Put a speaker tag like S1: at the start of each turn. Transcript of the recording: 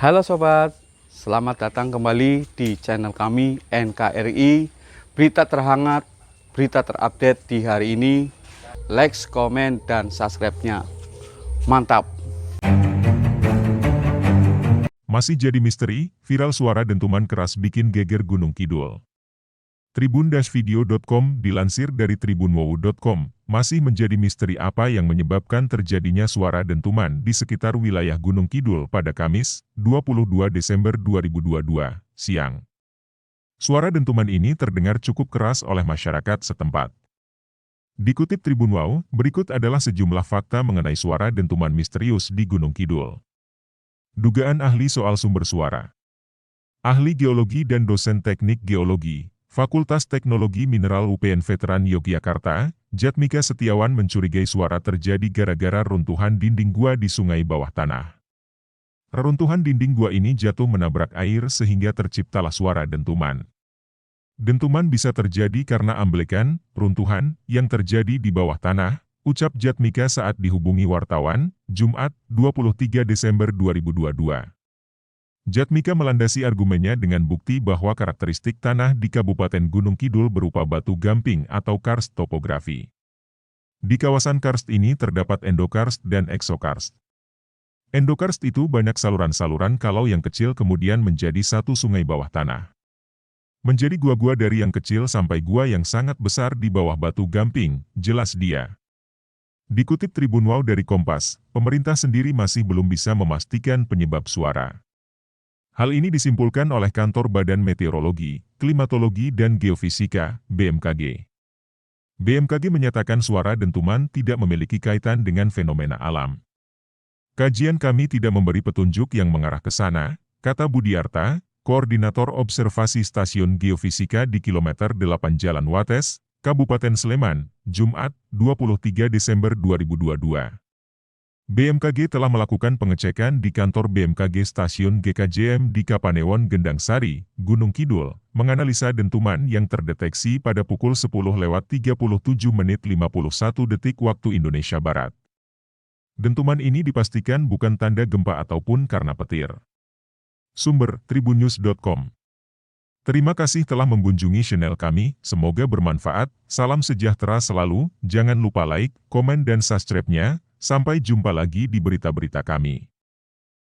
S1: Halo sobat, selamat datang kembali di channel kami NKRI. Berita terhangat, berita terupdate di hari ini. Like, komen, dan subscribe-nya. Mantap!
S2: Masih jadi misteri, viral suara dentuman keras bikin geger Gunung Kidul. Tribun-video.com dilansir dari tribunwowu.com, masih menjadi misteri apa yang menyebabkan terjadinya suara dentuman di sekitar wilayah Gunung Kidul pada Kamis, 22 Desember 2022, siang. Suara dentuman ini terdengar cukup keras oleh masyarakat setempat. Dikutip Tribun Wow, berikut adalah sejumlah fakta mengenai suara dentuman misterius di Gunung Kidul. Dugaan ahli soal sumber suara. Ahli geologi dan dosen teknik geologi, Fakultas Teknologi Mineral UPN Veteran Yogyakarta, Jatmika Setiawan mencurigai suara terjadi gara-gara runtuhan dinding gua di sungai bawah tanah. Reruntuhan dinding gua ini jatuh menabrak air sehingga terciptalah suara dentuman. Dentuman bisa terjadi karena amblekan, runtuhan, yang terjadi di bawah tanah, ucap Jatmika saat dihubungi wartawan, Jumat, 23 Desember 2022. Jatmika melandasi argumennya dengan bukti bahwa karakteristik tanah di Kabupaten Gunung Kidul berupa batu gamping atau karst topografi. Di kawasan karst ini terdapat endokarst dan eksokarst. Endokarst itu banyak saluran-saluran kalau yang kecil kemudian menjadi satu sungai bawah tanah. Menjadi gua-gua dari yang kecil sampai gua yang sangat besar di bawah batu gamping, jelas dia. Dikutip Tribun Wow dari Kompas, pemerintah sendiri masih belum bisa memastikan penyebab suara. Hal ini disimpulkan oleh Kantor Badan Meteorologi, Klimatologi dan Geofisika, BMKG. BMKG menyatakan suara dentuman tidak memiliki kaitan dengan fenomena alam. Kajian kami tidak memberi petunjuk yang mengarah ke sana, kata Budiarta, Koordinator Observasi Stasiun Geofisika di Kilometer 8 Jalan Wates, Kabupaten Sleman, Jumat, 23 Desember 2022. BMKG telah melakukan pengecekan di kantor BMKG Stasiun GKJM di Kapanewon Gendang Sari, Gunung Kidul, menganalisa dentuman yang terdeteksi pada pukul 10:37:51 waktu Indonesia Barat. Dentuman ini dipastikan bukan tanda gempa ataupun karena petir. Sumber, tribunnews.com. Terima kasih telah mengunjungi channel kami, semoga bermanfaat, salam sejahtera selalu, jangan lupa like, komen dan subscribe-nya. Sampai jumpa lagi di berita-berita kami.